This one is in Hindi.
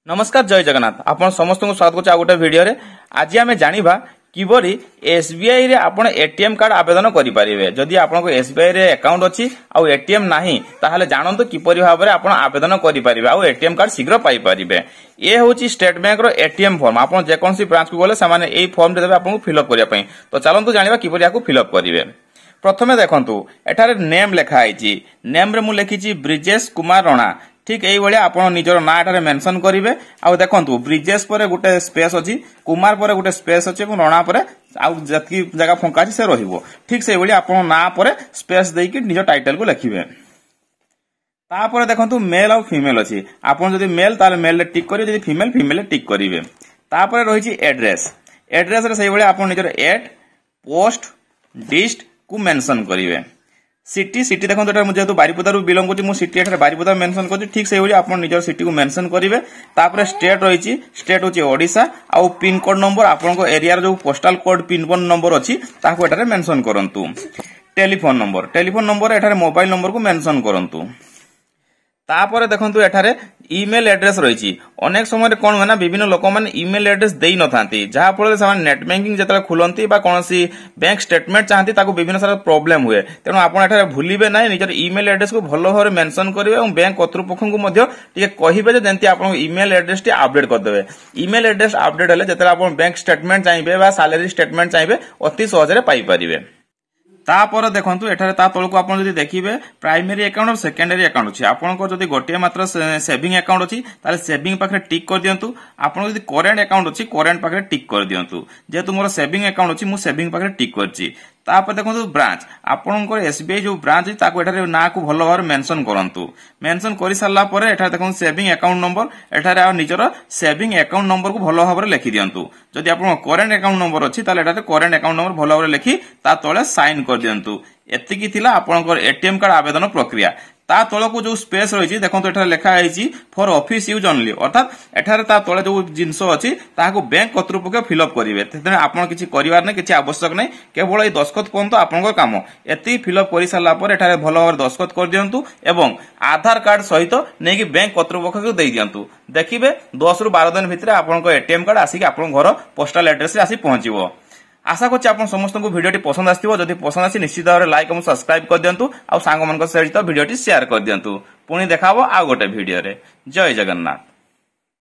नमस्कार जय जगन्नाथ आपण समस्त को स्वागत करछि आ गोटे वीडियो रे। आज आमे जानिबा किबरी एसबीआई रे आपण एटीएम कार्ड आवेदन करि परिबे। जदि आपनको एसबीआई रे अकाउंट अछि आ एटीएम नाही ताहाले जानंतु किपरि भाबरे आपण आवेदन करि परिबे आ एटीएम कार्ड शीघ्र पाई परिबे। ए होछि स्टेट बैंक रो एटीएम फॉर्म। आपण जे कोनसी ब्रांच को गले सामाने एई फॉर्म देबे आपनको फिलअप करिया पई। तो चलंतु जानिबा किपरि याकू फिलअप करिवे। प्रथमे देखंतु एठारे नेम लेखा आइछि। नेम रे मु लेखिछि ब्रिजेश कुमार राणा। ठीक यही भाई आप निजर ना एठारे मेंशन करेंगे। आउ देखंतु ब्रिजेश पर गोटे स्पेस अछि, कुमार पर गोटे स्पेस अछि और राणा पर आउ जति जगह फंका अछि से रहिबो। ठीक से भाई आप ना पर स्पेस देकी निज टाइटल को लिखिबे। तापर देखंतु मेल और फीमेल अछि। आपन जदि मेल ताले मेल रे टिक करिवे, जदि फीमेल फीमेल रे टिक करिवे। तापर रहिछि एड्रेस। एड्रेस रे सही भाई आप निजर एट पोस्ट डिस्ट को मेंशन करिवे। सिटी सिटी देखो जेहेतु बारिपदा बिलंग करछि मु सिटी एठारे बारिपदा मेंशन करछि। ठीक से भाई आपण निजर सिटी को मेंशन करिवे। तापर स्टेट रहिछि, स्टेट होछि ओडिशा। आ पिन कोड नंबर आपनको एरिया रो जो postal code pin code number अछि ताको एठारे मेंशन करंतु। टेलीफोन नंबर एठारे मोबाइल नंबर को मेंशन करंतु। तापर देखंतु एठारे ईमेल एड्रेस रहिछि। अनेक समय कोन होना विभिन्न लोक माने ईमेल एड्रेस देई नथांती, जहा फल से नेट बैंकिंग जतले खुलंती बा कोनसी बैंक स्टेटमेंट चाहती ताको विभिन्न सारा प्रॉब्लम हुए। तेनु आपण एठारे भूलिबे नै, निजर ईमेल एड्रेस को भलो भाबरे मेंशन करिवे और बैंक कर्तृपक्ष को मध्ये टिके कहिबे जे जेंति आपण ईमेल एड्रेस टी अपडेट कर देबे। ईमेल एड्रेस अपडेट हले जतले आपण बैंक स्टेटमेंट चाहिबे बा सैलरी स्टेटमेंट चाहिबे अति सहज रे पाई परिबे। तापर देखंतु एठारे ता तळको आपण जदि देखिबे प्राइमरी अकाउंट और सेकेंडरी अकाउंट अछि। आपनको जदि गोटे मात्र सेविंग अकाउंट अछि ताले सेविंग पाखरे टिक कर दियंतु। आपण जदि करेंट अकाउंट अछि करेंट पाखरे टिक कर दियंतु। जेतु मोर सेविंग अकाउंट अछि मु सेविंग पाखरे टिक करछि। तापर देखंतु ब्रांच आपनको एसबीआई जो ब्रांच अछि ताको एठारे ना को भलो भाबरे मेंशन करंतु। मेंशन करि सारला परे एठारे देखंतु सेविंग अकाउंट नंबर एठारे आ निजर सेविंग अकाउंट नंबर को भलो भाबरे लिखि दियंतु। जदि आपण करेंट अकाउंट नंबर अछि ताले एठारे करेंट अकाउंट नंबर भलो भाबरे लिखि ता तळे साइन कर दियंतु। एतिकी थिला आपनकर एटीएम कार्ड आवेदन प्रक्रिया। ता तळको जो स्पेस रहिछि देखंतु एठारे लेखा आइछि फॉर ऑफिस यूज ओनली, अर्थात एठारे ता तळे जो जिंस अछि ताहाको बैंक कर्तृपक्ष फिलअप करिवे। तेने आपण किछि करिवार नै, किछि आवश्यक नै, केवल ए दस्खत पंत आपनकर काम। एति फिलअप करि सारला पर एठारे भलो भाबरे दस्खत कर दियंतु एवं आधार कार्ड सहित नेकी बैंक कर्तृपक्ष को देई दियंतु। देखिबे 10 रु 12 दिन भितरे आपनकर एटीएम कार्ड आसी आपन घर पोस्टल एड्रेस रे आसी पहुंचिबो। आशा करछि आपण समस्त को वीडियोटी पसंद आस्थिबो। जदि पसंद आसी निश्चित भाबरे लाइक और सब्सक्राइब कर दियंतु आ सांग मनक सहित वीडियोटी शेयर कर दियंतु। पुणी देखाबो आ गोटे वीडियो रे। जय जगन्नाथ।